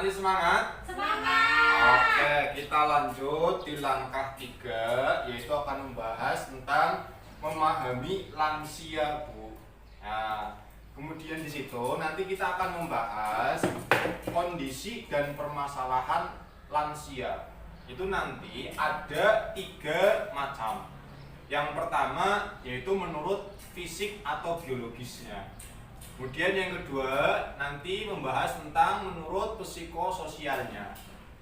Masih semangat? Semangat. Oke, kita lanjut di langkah 3, yaitu akan membahas tentang memahami lansia, Bu. Nah, kemudian di situ nanti kita akan membahas kondisi dan permasalahan lansia. Itu nanti ada 3 macam. Yang pertama yaitu menurut fisik atau biologisnya. Kemudian yang kedua nanti membahas tentang menurut psikososialnya.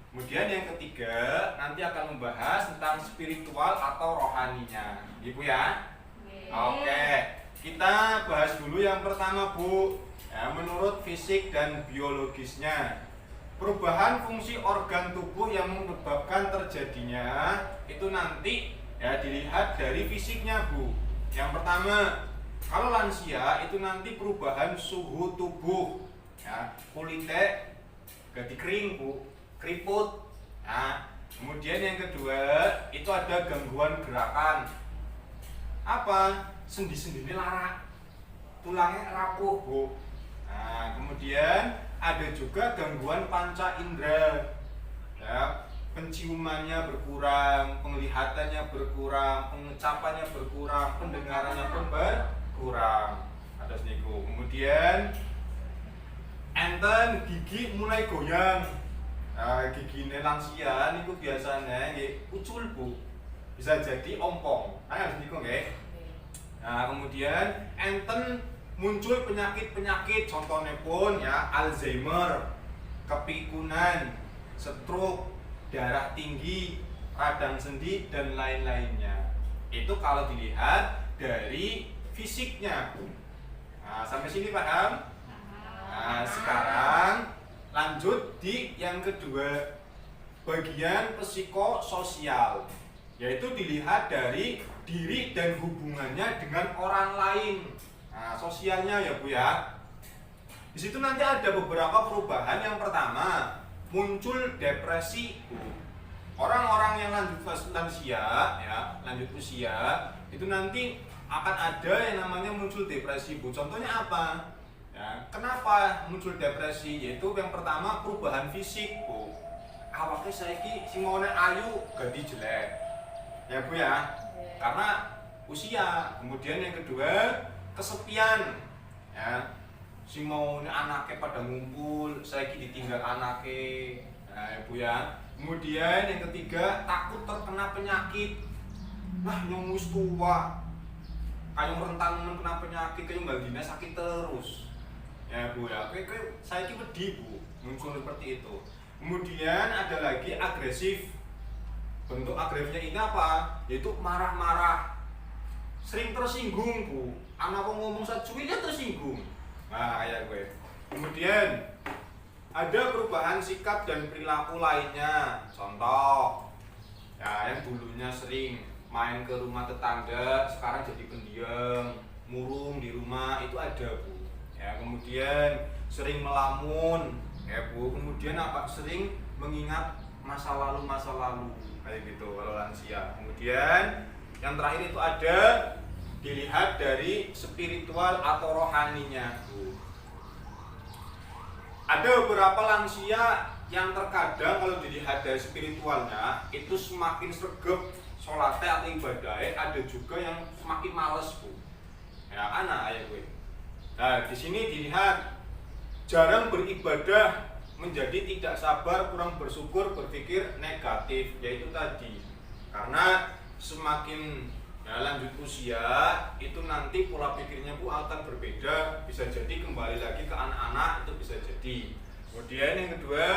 Kemudian yang ketiga nanti akan membahas tentang spiritual atau rohaninya. Ibu ya? Oke, kita bahas dulu yang pertama, Bu. Ya, menurut fisik dan biologisnya. Perubahan fungsi organ tubuh yang menyebabkan terjadinya itu nanti ya dilihat dari fisiknya, Bu. Yang pertama, kalau lansia itu nanti perubahan suhu tubuh, ya, kulitnya ganti kering, Bu, keriput. Nah, kemudian yang kedua itu ada gangguan gerakan. Apa? Sendi-sendinya lara, tulangnya rapuh, Bu. Nah, kemudian ada juga gangguan panca indera, ya, penciumannya berkurang, penglihatannya berkurang, pengecapannya berkurang, pendengarannya pun berkurang. Ada seniku. Kemudian enten gigi mulai goyang. Nah, gigi lansia niku biasanya nggih ucul, Bu. Bisa jadi ompong. Ada seniku nggih. Nah, kemudian enten muncul penyakit-penyakit, contohnya pun ya Alzheimer, kepikunan, stroke, darah tinggi, radang sendi dan lain-lainnya. Itu kalau dilihat dari fisiknya. Nah, sampai sini paham? Nah, sekarang lanjut di yang kedua, bagian psikososial, yaitu dilihat dari diri dan hubungannya dengan orang lain. Nah, sosialnya ya, Bu ya. Di situ nanti ada beberapa perubahan. Yang pertama, muncul depresi, Bu. Orang-orang yang lanjut lansia, ya, lanjut usia, itu nanti akan ada yang namanya muncul depresi, Bu. Contohnya apa? Ya, kenapa muncul depresi? Yaitu yang pertama perubahan fisik, Bu. Awaknya saiki sing ngone ayu ganti jelek. Ya, Bu ya. Karena usia. Kemudian yang kedua, kesepian, ya, si mau anaknya pada ngumpul, saya ditinggal anaknya, nah, Ibu ya. Kemudian yang ketiga, takut terkena penyakit. Nah, yang wis tua, kayak rentan kena penyakit, kayak mbak Dina sakit terus, ya, Bu ya. Kayak saya wedi, Bu, muncul seperti itu. Kemudian ada lagi agresif. Bentuk agresifnya ini apa? Yaitu marah-marah, sering tersinggung, Bu. Anak ngomong sacuwi dia tersinggung. Nah, ya gue. Kemudian ada perubahan sikap dan perilaku lainnya. Contoh, ya, yang dulunya sering main ke rumah tetangga, sekarang jadi pendiam, murung di rumah, itu ada, Bu. Ya, kemudian sering melamun, ya, Bu. Kemudian apa? Sering mengingat masa lalu kayak gitu kalau lansia. Kemudian yang terakhir itu ada dilihat dari spiritual atau rohaninya, Bu. Ada beberapa lansia yang terkadang kalau dilihat dari spiritualnya itu semakin sregep sholatnya atau ibadahnya, ada juga yang semakin males, Bu. Ya, anak ayah gue. Nah, di sini dilihat jarang beribadah, menjadi tidak sabar, kurang bersyukur, berpikir negatif, yaitu tadi. Karena semakin ya, lanjut usia itu nanti pola pikirnya, Bu, akan berbeda, bisa jadi kembali lagi ke anak-anak, itu bisa jadi. Kemudian yang kedua,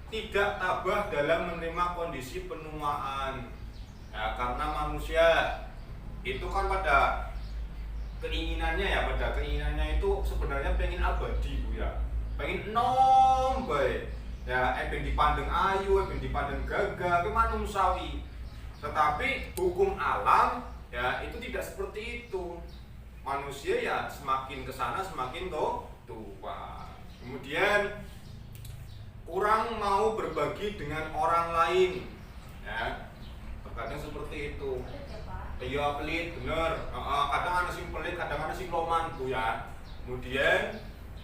tidak tabah dalam menerima kondisi penuaan. Ya, karena manusia itu kan pada keinginannya itu sebenarnya pengen abadi, Bu ya. Pengen enom bae. Ya, pengen dipandang ayu, pengen dipandang gagah, ke manusiawi. Tetapi hukum alam ya itu tidak seperti itu. Manusia ya semakin kesana semakin tua. Kemudian kurang mau berbagi dengan orang lain, ya, terkadang seperti itu. Iya, pelit, bener. Kadang ada sing pelit, kadang ada sing loman, Bu ya. Kemudian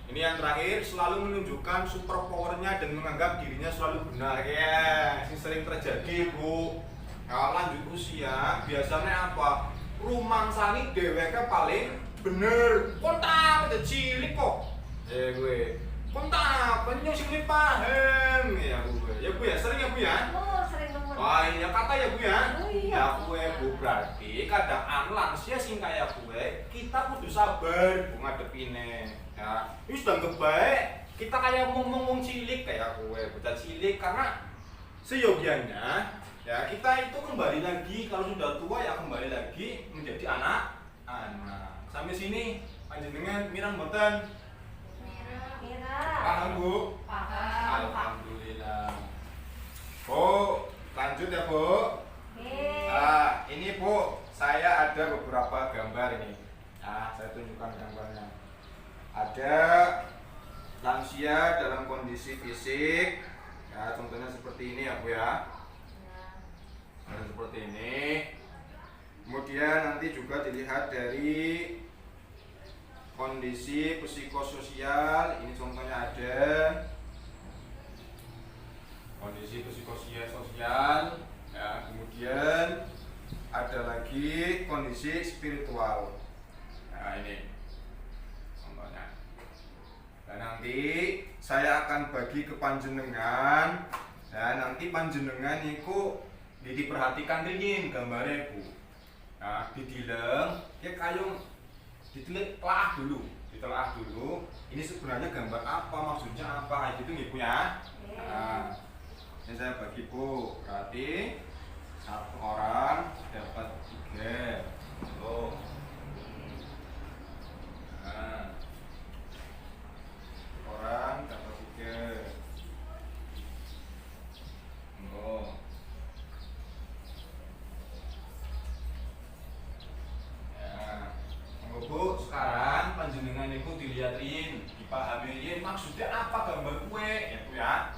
Ini yang terakhir, selalu menunjukkan super powernya dan menganggap dirinya selalu benar. Ya, ini sering terjadi, Bu. Kalau lanjut usia, biasanya apa? Rumangsani dheweke paling bener. Kontak aja cilik kok. Ya gue. Kontak, banyak sing paham ya gue. Ya Bu ya, sering ya Bu ya? Oh, sering banget. Wah, ini kata ya Bu ya? Oh iya. Ya gue Bu, berarti kadang lansia sing kayak gue, kita kudu sabar Bu ngadepine. Ya, ini sudah kebaik. Kita kayak ngomong cilik kayak gue, bocah cilik karena seyogianya ya kita itu kembali lagi kalau sudah tua ya kembali lagi menjadi anak. Sampai sini panjenengan mirang mboten? Mira. Paham Bu? Paham. Alhamdulillah. Bu, lanjut ya Bu. Oke. Nah, ini Bu, saya ada beberapa gambar ini. Nah, saya tunjukkan gambarnya. Ada lansia dalam kondisi fisik, ya contohnya seperti ini ya Bu ya. Nah, seperti ini. Kemudian nanti juga dilihat dari kondisi psikososial. Ini contohnya ada kondisi psikososial. Ya, kemudian ada lagi kondisi spiritual. Nah, ini contohnya. Dan nanti saya akan bagi ke panjenengan. Ya, nanti panjenengan niku diperhatikan ringin gambarnya Bu. Nah, didileng, ya kayung ditelaah dulu. Ini sebenarnya gambar apa, maksudnya apa, gitu nih Bu ya. Nah, ini saya bagi Bu, berarti satu orang dapat 3. Tuh. Nah, orang dapat 3. Oh. Ya. Bu, sekarang panjenengan itu dilihatin, dipahami maksudnya apa gambar kue, ya Bu ya.